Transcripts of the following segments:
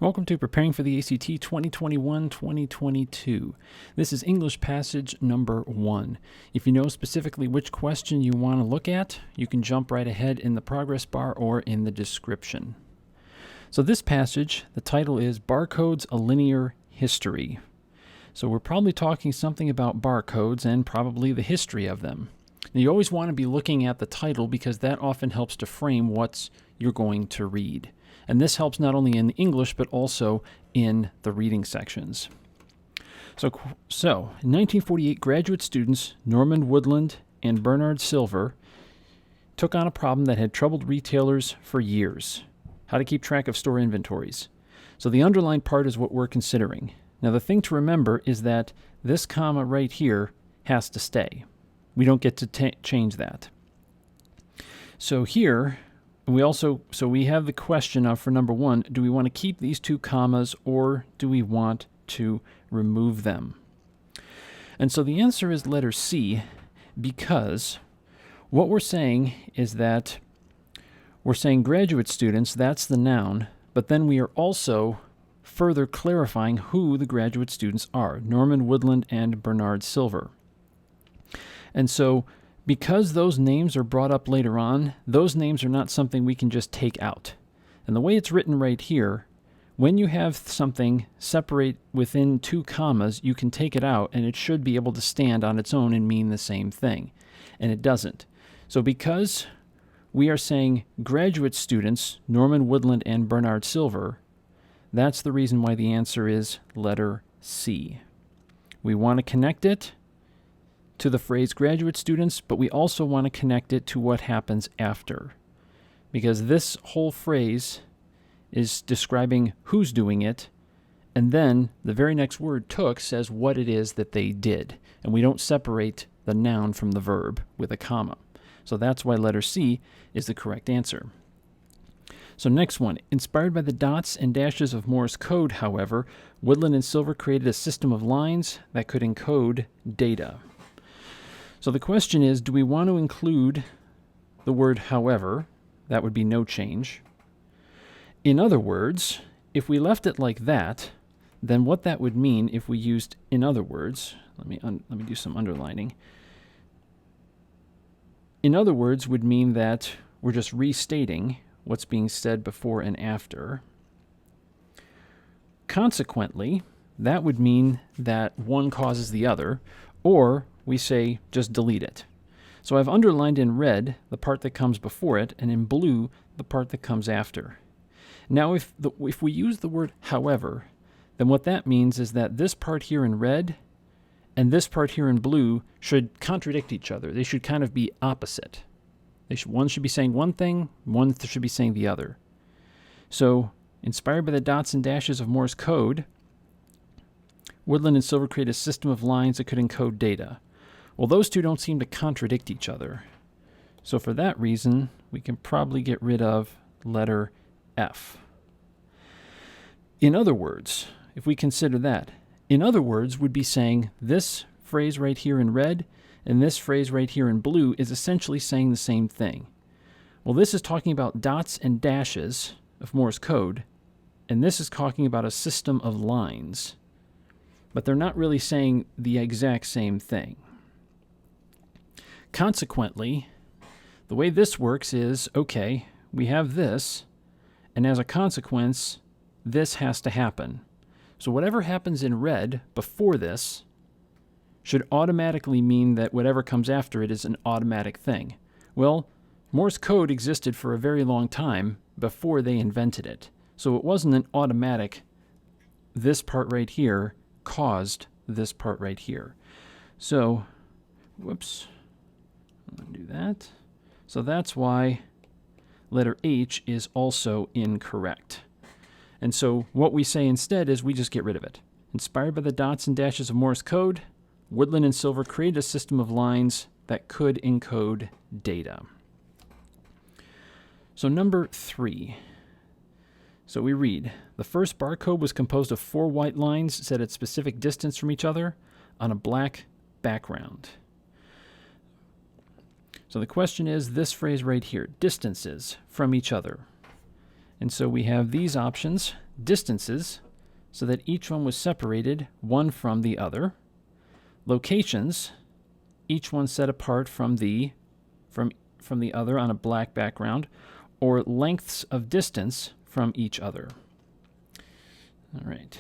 Welcome to Preparing for the ACT 2021-2022. This is English passage number 1. If you know specifically which question you want to look at, you can jump right ahead in the progress bar or in the description. So this passage, the title is Barcodes: A Linear History. So we're probably talking something about barcodes and probably the history of them. Now, you always want to be looking at the title because that often helps to frame what you're going to read. And this helps not only in English, but also in the reading sections. So in 1948, graduate students Norman Woodland and Bernard Silver took on a problem that had troubled retailers for years: how to keep track of store inventories. So the underlined part is what we're considering. Now, the thing to remember is that this comma right here has to stay. We don't get to change that. So here, we have the question of, for number 1, do we want to keep these two commas or do we want to remove them? And so the answer is letter C, because what we're saying is that we're saying graduate students, that's the noun, but then we are also further clarifying who the graduate students are: Norman Woodland and Bernard Silver. And so because those names are brought up later on, those names are not something we can just take out. And the way it's written right here, when you have something separate within two commas, you can take it out and it should be able to stand on its own and mean the same thing. And it doesn't. So because we are saying graduate students, Norman Woodland and Bernard Silver, that's the reason why the answer is letter C. We want to connect it to the phrase graduate students, but we also want to connect it to what happens after, because this whole phrase is describing who's doing it, and then the very next word, took, says what it is that they did, and we don't separate the noun from the verb with a comma. So that's why letter C is the correct answer. So next one, inspired by the dots and dashes of Morse code, however, Woodland and Silver created a system of lines that could encode data. So the question is, do we want to include the word however? That would be no change. In other words, if we left it like that, then what that would mean if we used in other words, let me do some underlining. In other words would mean that we're just restating what's being said before and after. Consequently, that would mean that one causes the other, or we say just delete it. So I've underlined in red the part that comes before it, and in blue the part that comes after. Now if we use the word however, then what that means is that this part here in red and this part here in blue should contradict each other. They should kind of be opposite. One should be saying one thing, one should be saying the other. So, inspired by the dots and dashes of Morse code, Woodland and Silver created a system of lines that could encode data. Well, those two don't seem to contradict each other. So for that reason, we can probably get rid of letter F. In other words, if we consider that, in other words would be saying this phrase right here in red and this phrase right here in blue is essentially saying the same thing. Well, this is talking about dots and dashes of Morse code, and this is talking about a system of lines. But they're not really saying the exact same thing. Consequently, the way this works is, okay, we have this, and as a consequence, this has to happen. So whatever happens in red before this should automatically mean that whatever comes after it is an automatic thing. Well, Morse code existed for a very long time before they invented it. So it wasn't an automatic, this part right here caused this part right here. So, whoops, I'm going to do that. So that's why letter H is also incorrect. And so what we say instead is we just get rid of it. Inspired by the dots and dashes of Morse code, Woodland and Silver created a system of lines that could encode data. So number 3. So we read, the first barcode was composed of 4 white lines set at specific distance from each other on a black background. So the question is this phrase right here, distances from each other. And so we have these options: distances, so that each one was separated one from the other; locations, each one set apart from the other on a black background; or lengths of distance from each other. All right.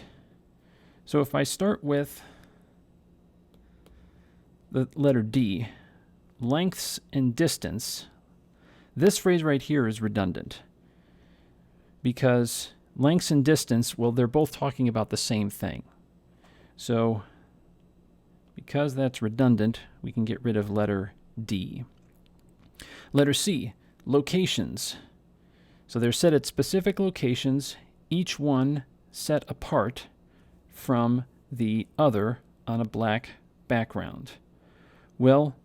So if I start with the letter D, lengths and distance, this phrase right here is redundant, because lengths and distance, well, they're both talking about the same thing. So because that's redundant, we can get rid of letter D. Letter C, locations. So they're set at specific locations, each one set apart from the other on a black background. Well,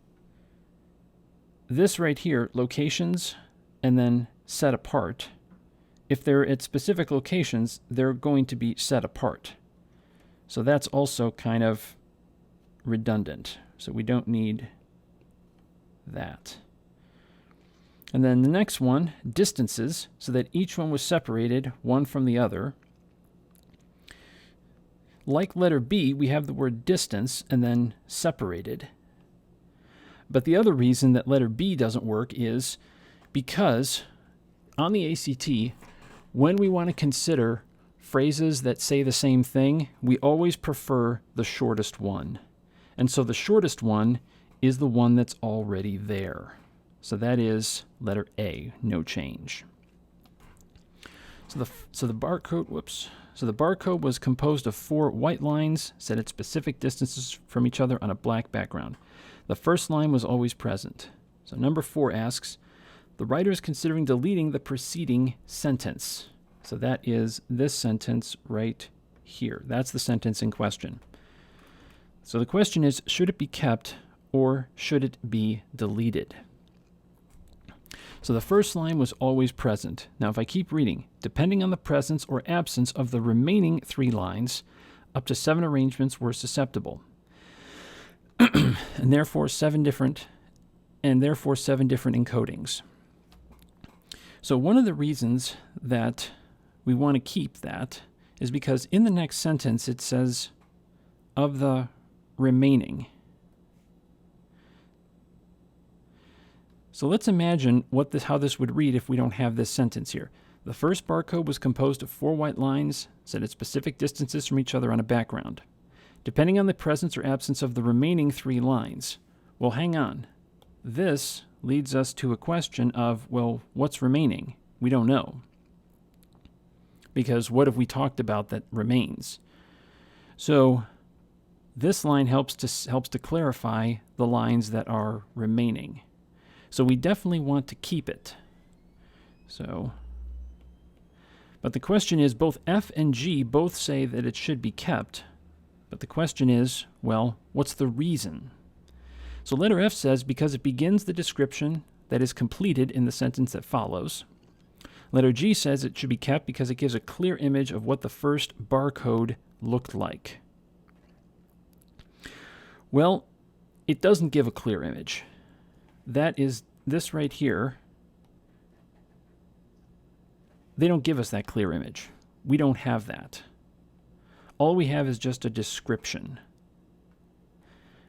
this right here, locations and then set apart, if they're at specific locations, they're going to be set apart. So that's also kind of redundant. So we don't need that. And then the next one, distances, so that each one was separated one from the other. Like letter B, we have the word distance and then separated. But the other reason that letter B doesn't work is because on the ACT, when we want to consider phrases that say the same thing, we always prefer the shortest one. And so the shortest one is the one that's already there. So that is letter A, no change. So the barcode was composed of 4 white lines set at specific distances from each other on a black background. The first line was always present. So number 4 asks, the writer is considering deleting the preceding sentence. So that is this sentence right here. That's the sentence in question. So the question is, should it be kept or should it be deleted? So the first line was always present. Now if I keep reading, depending on the presence or absence of the remaining 3 lines, up to 7 arrangements were susceptible. and therefore 7 different encodings. So one of the reasons that we want to keep that is because in the next sentence it says of the remaining. So let's imagine how this would read if we don't have this sentence here. The first barcode was composed of 4 white lines set at specific distances from each other on a background. Depending on the presence or absence of the remaining 3 lines. Well, hang on. This leads us to a question of, well, what's remaining? We don't know. Because what have we talked about that remains? So this line helps to clarify the lines that are remaining. So we definitely want to keep it. But the question is, both F and G both say that it should be kept. But the question is, well, what's the reason? So letter F says because it begins the description that is completed in the sentence that follows. Letter G says it should be kept because it gives a clear image of what the first barcode looked like. Well, it doesn't give a clear image. That is this right here. They don't give us that clear image. We don't have that. All we have is just a description.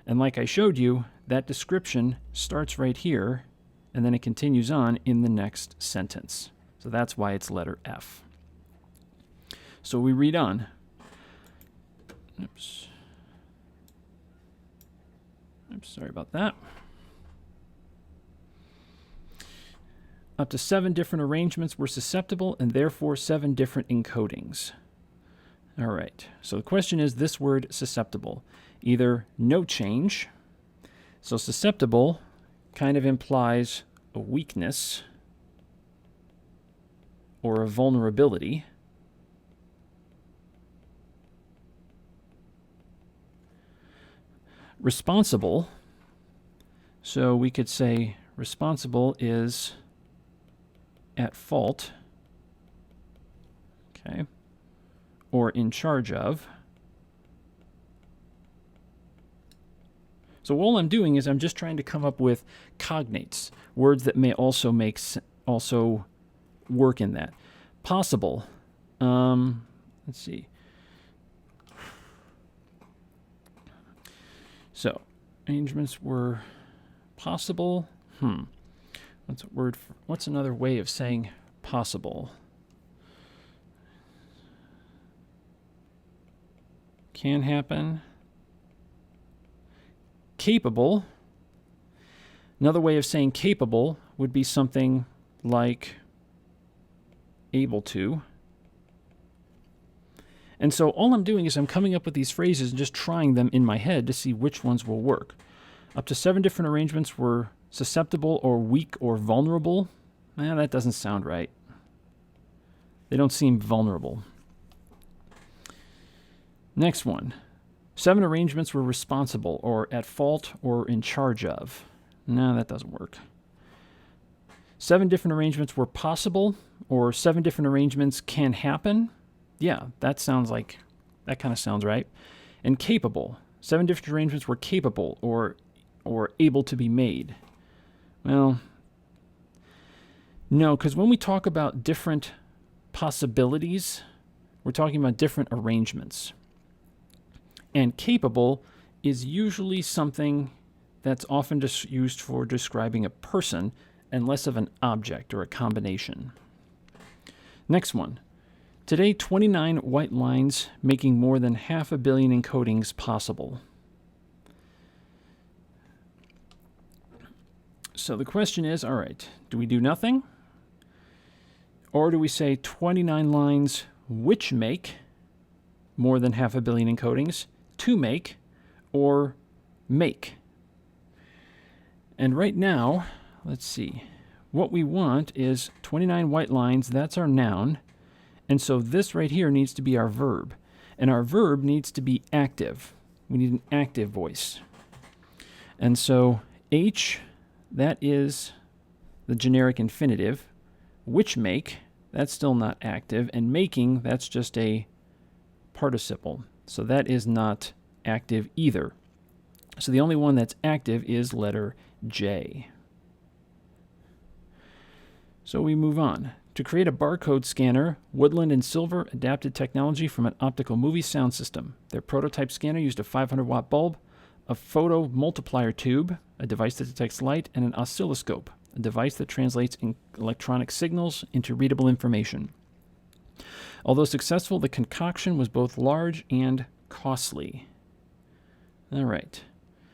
And like I showed you, that description starts right here, and then it continues on in the next sentence. So that's why it's letter F. So we read on. Oops, sorry about that. Up to 7 different arrangements were susceptible, and therefore 7 different encodings. All right, so the question is this word susceptible. Either no change, so susceptible kind of implies a weakness or a vulnerability. Responsible, so we could say responsible is at fault, okay, or in charge of. So all I'm doing is I'm just trying to come up with cognates, words that may also work in that. Possible. Let's see. So, arrangements were possible. What's another way of saying possible? Can happen. Capable. Another way of saying capable would be something like able to. And so all I'm doing is I'm coming up with these phrases and just trying them in my head to see which ones will work. Up to 7 different arrangements were susceptible or weak or vulnerable. That doesn't sound right. They don't seem vulnerable. Next one. 7 arrangements were responsible or at fault or in charge of. No, that doesn't work. 7 different arrangements were possible or 7 different arrangements can happen. Yeah, that kind of sounds right. And capable. 7 different arrangements were capable or able to be made. Well, no, because when we talk about different possibilities, we're talking about different arrangements. And capable is usually something that's often just used for describing a person and less of an object or a combination. Next one. Today, 29 white lines making more than 500 million encodings possible. So the question is, all right, do we do nothing? Or do we say 29 lines which make more than 500 million encodings, to make, or make? And right now, let's see, what we want is 29 white lines, that's our noun. And so this right here needs to be our verb. And our verb needs to be active. We need an active voice. And so H, that is the generic infinitive. Which make, that's still not active. And making, that's just a participle. So that is not active either. So the only one that's active is letter J. So we move on. To create a barcode scanner, Woodland and Silver adapted technology from an optical movie sound system. Their prototype scanner used a 500-watt bulb, a photo multiplier tube, a device that detects light, and an oscilloscope, a device that translates electronic signals into readable information. Although successful, the concoction was both large and costly. All right.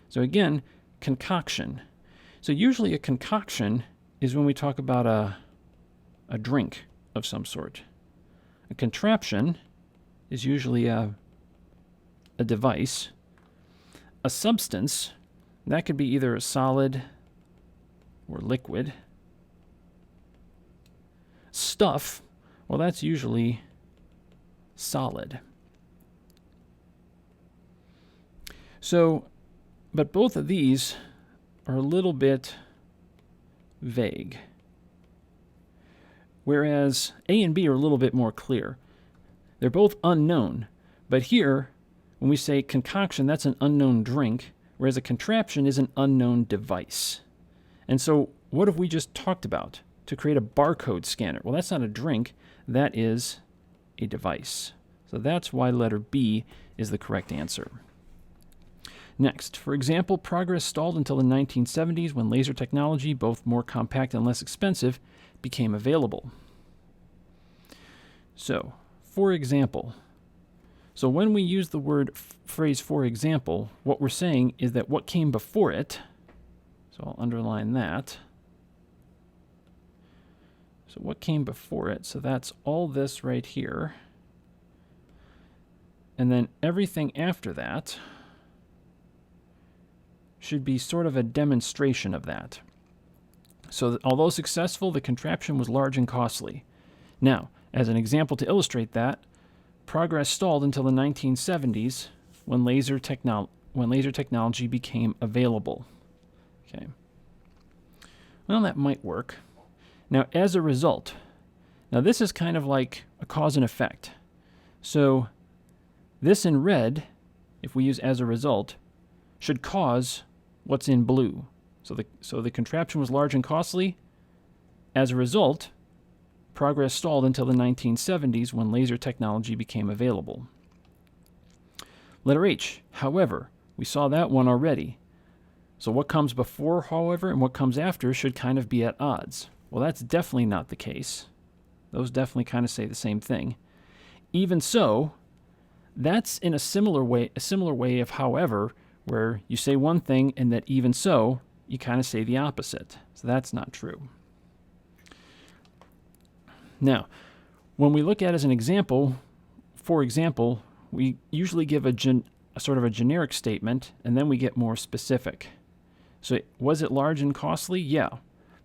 So again, concoction. So usually a concoction is when we talk about a drink of some sort. A contraption is usually a device. A substance, that could be either a solid or liquid. Stuff, well, that's usually solid. So, but both of these are a little bit vague. Whereas A and B are a little bit more clear. They're both unknown, but here, when we say concoction, that's an unknown drink, whereas a contraption is an unknown device. And so what have we just talked about? To create a barcode scanner. Well, that's not a drink, that is a device. So that's why letter B is the correct answer. Next, for example, progress stalled until the 1970s when laser technology, both more compact and less expensive, became available. So, for example. So when we use the word phrase for example, what we're saying is that what came before it, so I'll underline that. So what came before it, so that's all this right here. And then everything after that should be sort of a demonstration of that. So although successful, the contraption was large and costly. Now, as an example to illustrate that, progress stalled until the 1970s when laser technology became available. Okay. Well, that might work. Now, as a result, now this is kind of like a cause and effect. So this in red, if we use as a result, should cause what's in blue. So the contraption was large and costly. As a result, progress stalled until the 1970s when laser technology became available. Letter H, however, we saw that one already. So what comes before, however, and what comes after should kind of be at odds. Well, that's definitely not the case. Those definitely kind of say the same thing. Even so, that's in a similar way of however, where you say one thing and that even so, you kind of say the opposite. So that's not true. Now, when we look at it as an example, for example, we usually give a sort of a generic statement, and then we get more specific. So was it large and costly? Yeah.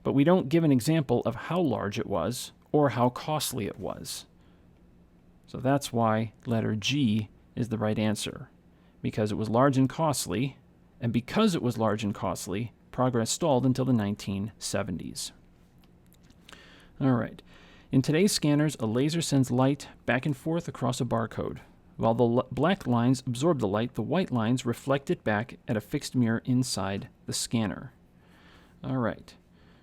But we don't give an example of how large it was or how costly it was. So that's why letter G is the right answer, because it was large and costly, and because it was large and costly, progress stalled until the 1970s. All right. In today's scanners, a laser sends light back and forth across a barcode. While the black lines absorb the light, the white lines reflect it back at a fixed mirror inside the scanner. All right.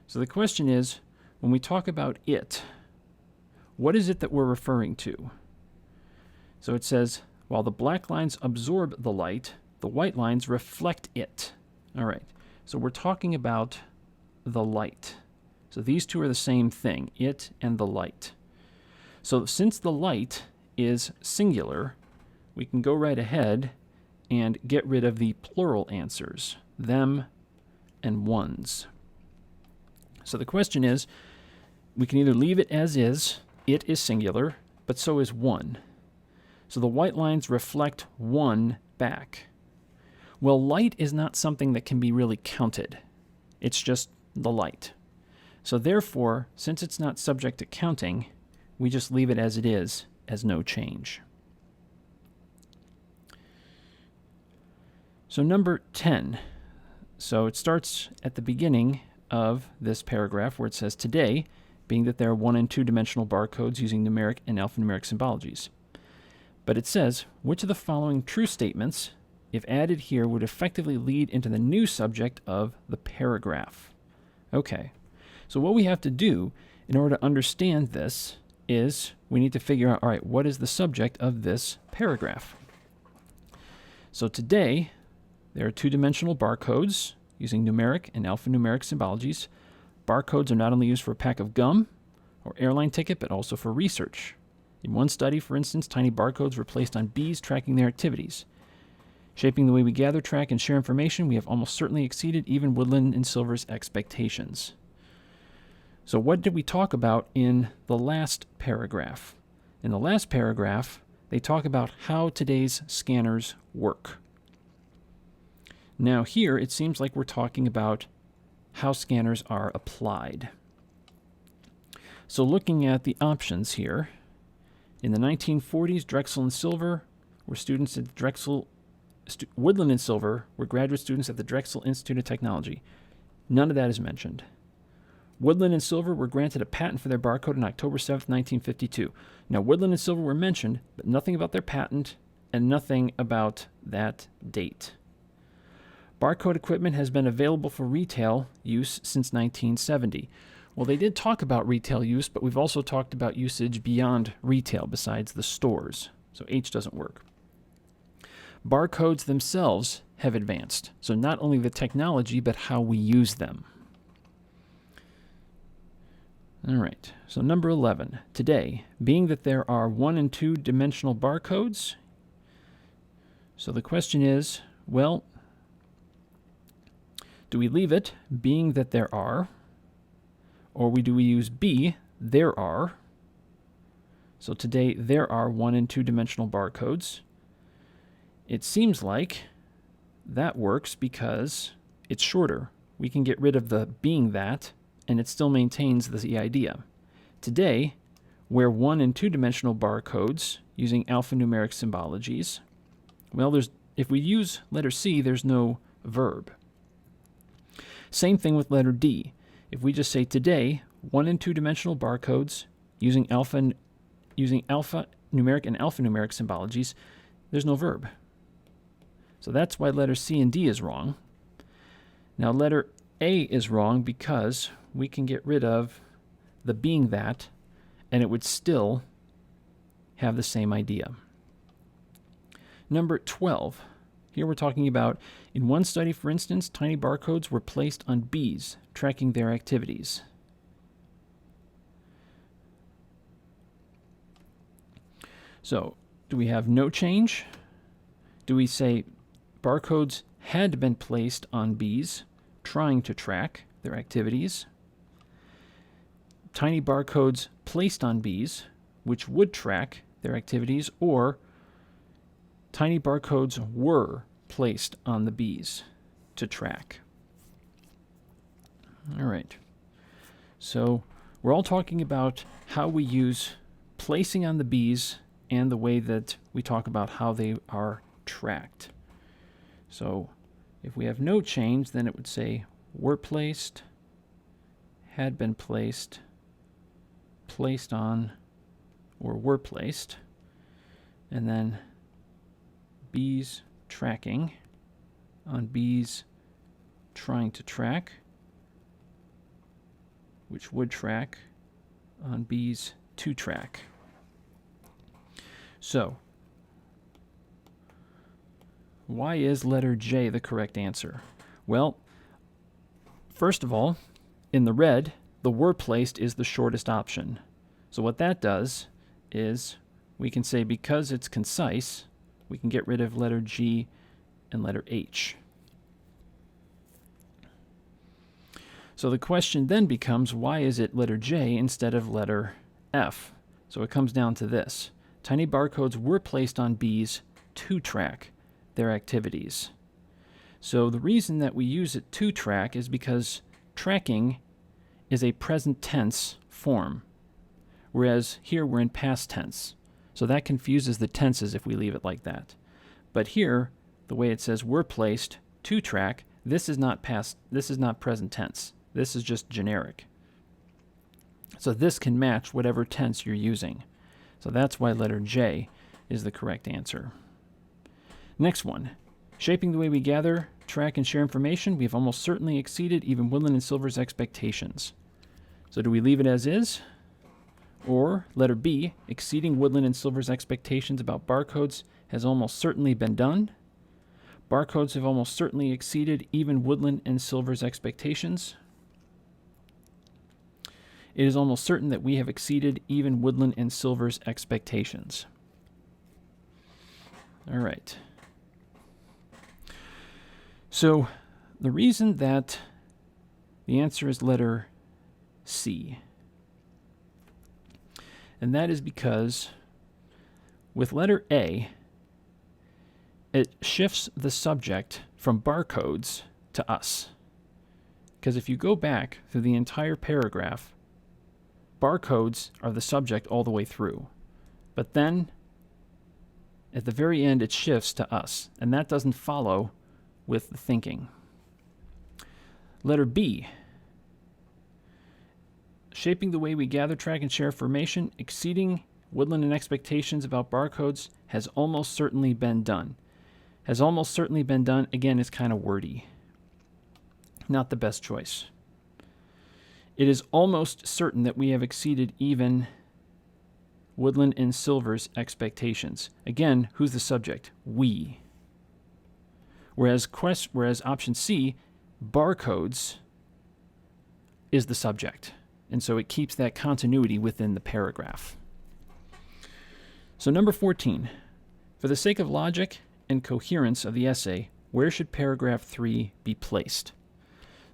So the question is, when we talk about it, what is it that we're referring to? So it says, while the black lines absorb the light, the white lines reflect it. All right. So we're talking about the light. So these two are the same thing, it and the light. So since the light is singular, we can go right ahead and get rid of the plural answers, them and ones. So the question is, we can either leave it as is, it is singular, but so is one. So the white lines reflect one back. Well, light is not something that can be really counted. It's just the light. So therefore, since it's not subject to counting, we just leave it as it is, as no change. So number 10. So it starts at the beginning of this paragraph where it says, today, being that there are 1- and 2-dimensional barcodes using numeric and alphanumeric symbologies. But it says, which of the following true statements, if added here, would effectively lead into the new subject of the paragraph? Okay. So what we have to do in order to understand this is we need to figure out, all right, what is the subject of this paragraph? So today, there are 2-dimensional barcodes using numeric and alphanumeric symbologies. Barcodes are not only used for a pack of gum or airline ticket, but also for research. In one study, for instance, tiny barcodes were placed on bees tracking their activities. Shaping the way we gather, track, and share information, we have almost certainly exceeded even Woodland and Silver's expectations. So what did we talk about in the last paragraph? In the last paragraph, they talk about how today's scanners work. Now here, it seems like we're talking about how scanners are applied. So looking at the options here, in the 1940s, Drexel and Silver were students at Drexel. Woodland and Silver were graduate students at the Drexel Institute of Technology. None of that is mentioned. Woodland and Silver were granted a patent for their barcode on October 7th, 1952. Now, Woodland and Silver were mentioned, but nothing about their patent and nothing about that date. Barcode equipment has been available for retail use since 1970. Well, they did talk about retail use, but we've also talked about usage beyond retail besides the stores. So H doesn't work. Barcodes themselves have advanced. So not only the technology, but how we use them. All right, so number 11. Today, being that there are 1- and 2-dimensional barcodes, so the question is, well, do we leave it, being that there are, or do we use B, there are? So today, there are 1- and 2-dimensional barcodes. It seems like that works because it's shorter. We can get rid of the being that, and it still maintains the idea. Today, where 1- and 2-dimensional barcodes using alphanumeric symbologies, well, if we use letter C, there's no verb. Same thing with letter D. If we just say today, 1- and 2-dimensional barcodes using alphanumeric and alphanumeric symbologies, there's no verb. So that's why letter C and D is wrong. Now letter A is wrong because we can get rid of the being that, and it would still have the same idea. Number 12. Here we're talking about, in one study, for instance, tiny barcodes were placed on bees, tracking their activities. So, do we have no change? Do we say barcodes had been placed on bees, trying to track their activities? Tiny barcodes placed on bees, which would track their activities, or tiny barcodes were placed on the bees to track. All right. So we're all talking about how we use placing on the bees and the way that we talk about how they are tracked. So if we have no change, then it would say were placed, had been placed, placed on, or were placed, and then bees tracking on bees trying to track, which would track on bees to track. So, why is letter J the correct answer? Well, first of all, in the red, the were placed is the shortest option. So what that does is we can say, because it's concise, we can get rid of letter G and letter H. So the question then becomes, why is it letter J instead of letter F? So it comes down to this. Tiny barcodes were placed on bees to track their activities. So the reason that we use it to track is because tracking is a present tense form, whereas here we're in past tense. So that confuses the tenses if we leave it like that. But here, the way it says were placed to track, this is not present tense. This is just generic. So this can match whatever tense you're using. So that's why letter J is the correct answer. Next one. Shaping the way we gather, track, and share information, we have almost certainly exceeded even Woodland and Silver's expectations. So do we leave it as is? Or letter B, exceeding Woodland and Silver's expectations about barcodes has almost certainly been done. Barcodes have almost certainly exceeded even Woodland and Silver's expectations. It is almost certain that we have exceeded even Woodland and Silver's expectations. All right. So the reason that the answer is letter C, and that is because with letter A, it shifts the subject from barcodes to us. Because if you go back through the entire paragraph, barcodes are the subject all the way through. But then, at the very end, it shifts to us, and that doesn't follow with the thinking. Letter B, shaping the way we gather, track, and share information, exceeding Woodland and expectations about barcodes has almost certainly been done. Has almost certainly been done, again, is kind of wordy. Not the best choice. It is almost certain that we have exceeded even Woodland and Silver's expectations. Again, who's the subject? We. Whereas option C, barcodes, is the subject. And so it keeps that continuity within the paragraph. So number 14. For the sake of logic and coherence of the essay, where should paragraph 3 be placed?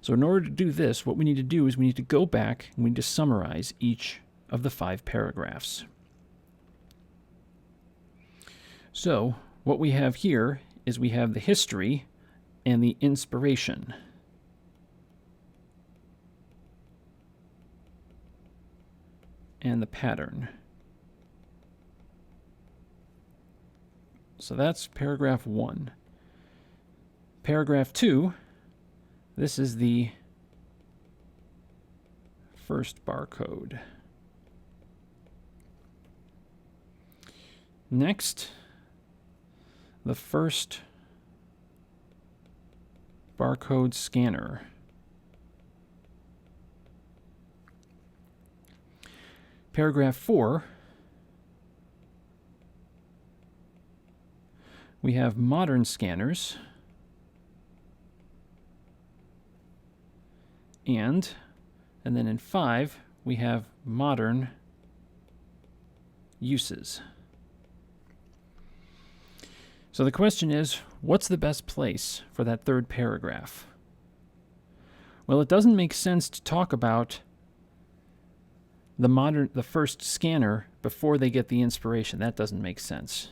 So in order to do this, what we need to do is we need to go back and we need to summarize each of the 5 paragraphs. So what we have here is we have the history and the inspiration. And the pattern. So that's paragraph 1. Paragraph 2, this is the first barcode. Next, the first barcode scanner. Paragraph 4, we have modern scanners and then in 5, we have modern uses. So the question is, what's the best place for that third paragraph? Well, it doesn't make sense to talk about the first scanner before they get the inspiration. That doesn't make sense.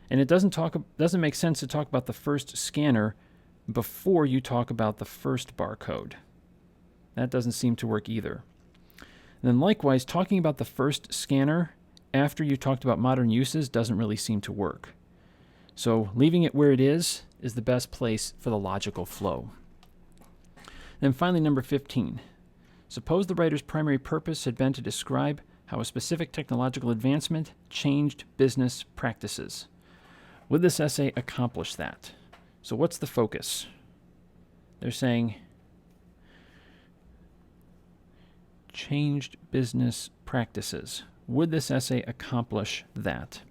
And it doesn't make sense to talk about the first scanner before you talk about the first barcode. That doesn't seem to work either. And then likewise, talking about the first scanner after you talked about modern uses doesn't really seem to work. So leaving it where it is the best place for the logical flow. Then finally, number 15. Suppose the writer's primary purpose had been to describe how a specific technological advancement changed business practices. Would this essay accomplish that? So what's the focus? They're saying changed business practices. Would this essay accomplish that?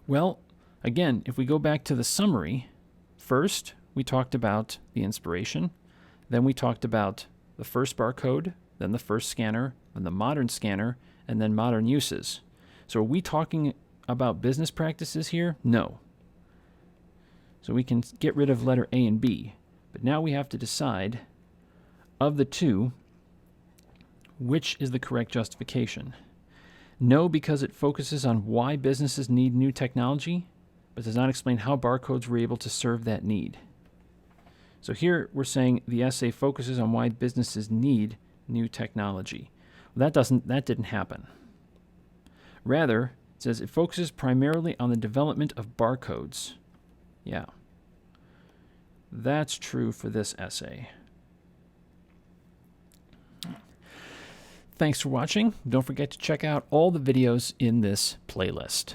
Well, again, if we go back to the summary, first we talked about the inspiration, then we talked about the first barcode, then the first scanner, then the modern scanner, and then modern uses. So are we talking about business practices here? No. So we can get rid of letter A and B, but now we have to decide, of the two, which is the correct justification. No, because it focuses on why businesses need new technology, but does not explain how barcodes were able to serve that need. So here we're saying the essay focuses on why businesses need new technology. Well, that didn't happen. Rather, it says it focuses primarily on the development of barcodes. Yeah, that's true for this essay. Thanks for watching. Don't forget to check out all the videos in this playlist.